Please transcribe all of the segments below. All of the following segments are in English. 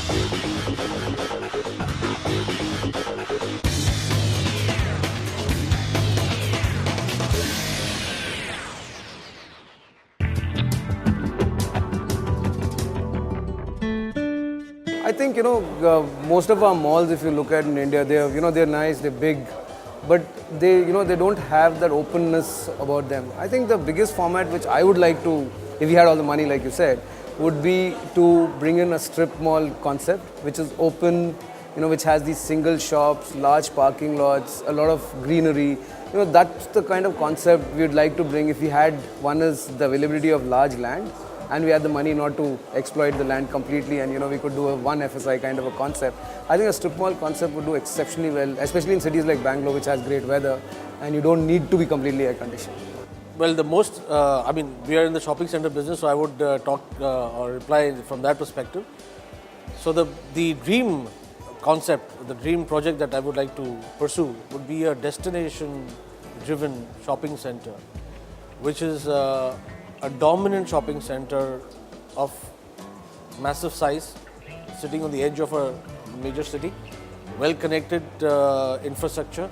I think, most of our malls, if you look at in India, they're nice, they're big, but they don't have that openness about them. I think the biggest format which I would like to, if we had all the money like you said, would be to bring in a strip mall concept, which is open, which has these single shops, large parking lots, a lot of greenery. That's the kind of concept we would like to bring if we had, one is the availability of large land, and we had the money not to exploit the land completely, and we could do a one FSI kind of a concept. I think a strip mall concept would do exceptionally well, especially in cities like Bangalore, which has great weather, and you don't need to be completely air conditioned. Well, we are in the shopping center business, so I would talk or reply from that perspective. So the dream concept, the dream project that I would like to pursue would be a destination-driven shopping center, which is a dominant shopping center of massive size, sitting on the edge of a major city, well-connected infrastructure,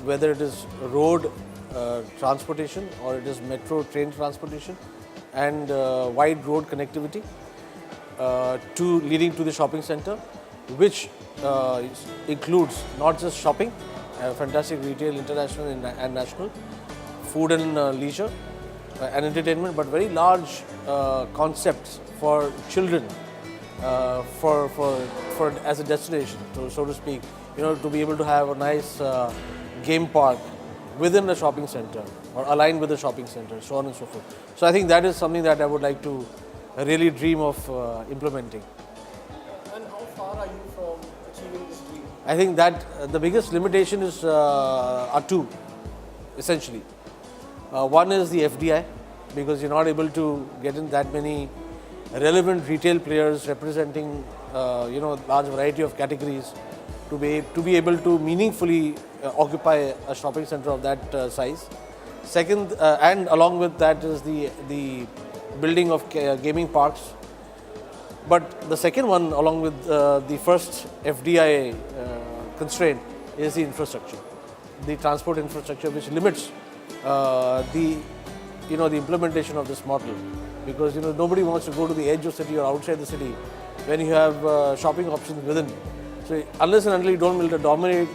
whether it is road transportation or it is metro train transportation, and wide road connectivity leading to the shopping center, which includes not just shopping, fantastic retail, international and national, food and leisure, and entertainment, but very large concepts for children, for as a destination, so to speak. To be able to have a nice game park within the shopping center or aligned with the shopping center, so on and so forth. So I think that is something that I would like to really dream of implementing. And how far are you from achieving this dream? I think that the biggest limitation are two, essentially. One is the FDI, because you're not able to get in that many relevant retail players representing large variety of categories to be able to meaningfully occupy a shopping center of that size. Second, and along with that is the building of gaming parks. But the second one, along with the first FDI constraint, is the infrastructure, the transport infrastructure, which limits the implementation of this model, because nobody wants to go to the edge of the city or outside the city when you have shopping options within. So unless and until you don't build a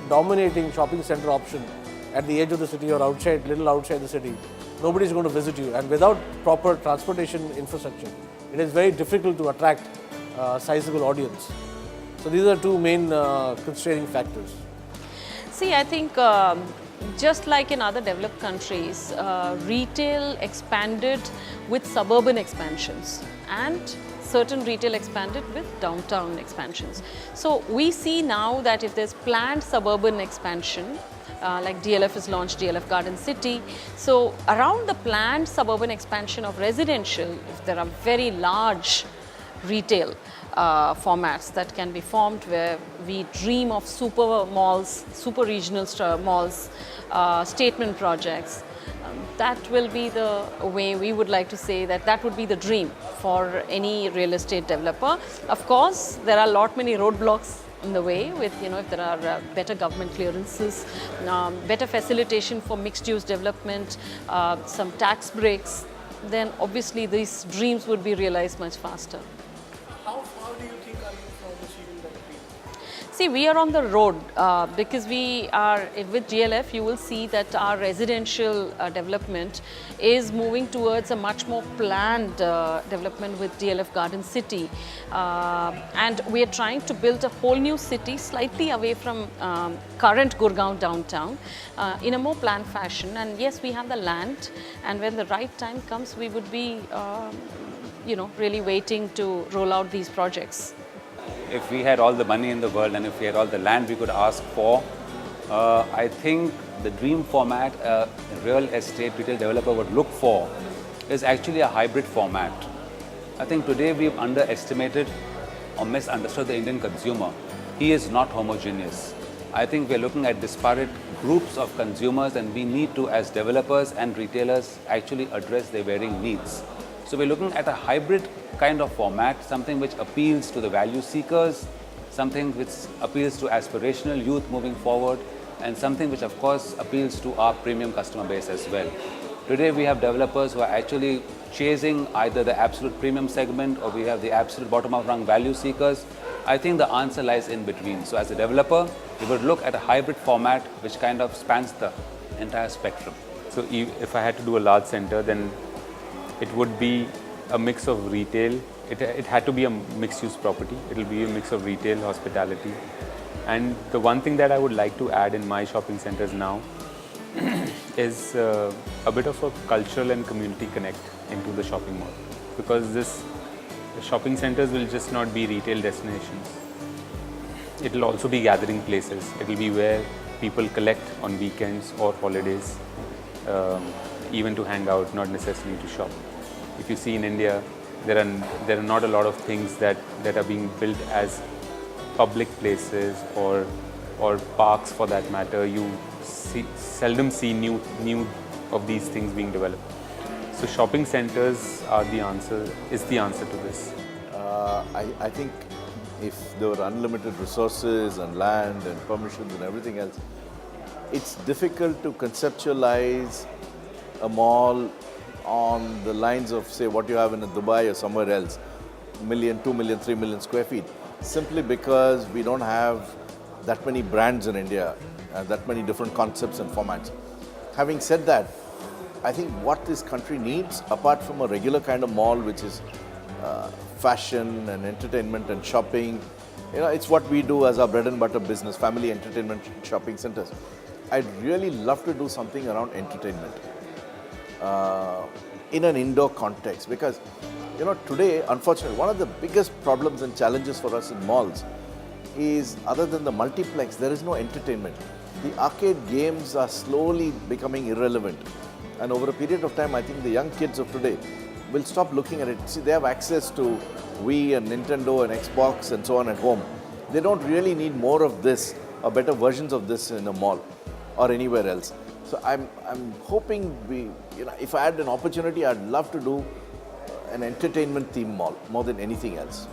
dominating shopping center option at the edge of the city or little outside the city, nobody is going to visit you. And without proper transportation infrastructure, it is very difficult to attract a sizable audience. So these are two main constraining factors. See, I think just like in other developed countries, retail expanded with suburban expansions, and certain retail expanded with downtown expansions. So we see now that if there's planned suburban expansion, like DLF has launched DLF Garden City. So around the planned suburban expansion of residential, if there are very large retail formats that can be formed, where we dream of super malls, super regional malls, statement projects, that will be the way we would like to say that would be the dream for any real estate developer. Of course, there are many roadblocks in the way with, if there are better government clearances, better facilitation for mixed use development, some tax breaks, then obviously these dreams would be realized much faster. How far do you think are you from achieving that dream? See, we are on the road because we are with GLF. You will see that our residential development is moving towards a much more planned development with DLF Garden City, and we are trying to build a whole new city slightly away from current Gurgaon downtown in a more planned fashion. And yes, we have the land, and when the right time comes, we would be really waiting to roll out these projects. If we had all the money in the world and if we had all the land we could ask for, I think the dream format a real estate retail developer would look for is actually a hybrid format. I think today we've underestimated or misunderstood the Indian consumer. He is not homogeneous. I think we're looking at disparate groups of consumers, and we need to, as developers and retailers, actually address their varying needs. So we're looking at a hybrid kind of format, something which appeals to the value seekers, something which appeals to aspirational youth moving forward, and something which of course appeals to our premium customer base as well. Today we have developers who are actually chasing either the absolute premium segment, or we have the absolute bottom of rung value seekers. I think the answer lies in between. So as a developer, we would look at a hybrid format which kind of spans the entire spectrum. So if I had to do a large center, then it would be a mix of retail. It had to be a mixed-use property. It will be a mix of retail, hospitality. And the one thing that I would like to add in my shopping centers now is a bit of a cultural and community connect into the shopping mall. Because the shopping centers will just not be retail destinations. It will also be gathering places. It will be where people collect on weekends or holidays, even to hang out, not necessarily to shop. If you see in India, there are not a lot of things that are being built as public places or parks for that matter. You seldom see new of these things being developed. So shopping centers is the answer to this. I think if there were unlimited resources and land and permissions and everything else, it's difficult to conceptualize a mall on the lines of, say, what you have in Dubai or somewhere else, 1 million, 2 million, 3 million square feet, simply because we don't have that many brands in India and that many different concepts and formats. Having said that, I think what this country needs, apart from a regular kind of mall, which is fashion and entertainment and shopping, it's what we do as our bread and butter business, family entertainment shopping centers. I'd really love to do something around entertainment in an indoor context, because today, unfortunately, one of the biggest problems and challenges for us in malls is, other than the multiplex, there is no entertainment. The arcade games are slowly becoming irrelevant, and over a period of time, I think the young kids of today will stop looking at it. See, they have access to Wii and Nintendo and Xbox and so on at home. They don't really need more of this or better versions of this in a mall or anywhere else. So I'm hoping if I had an opportunity, I'd love to do an entertainment theme mall more than anything else.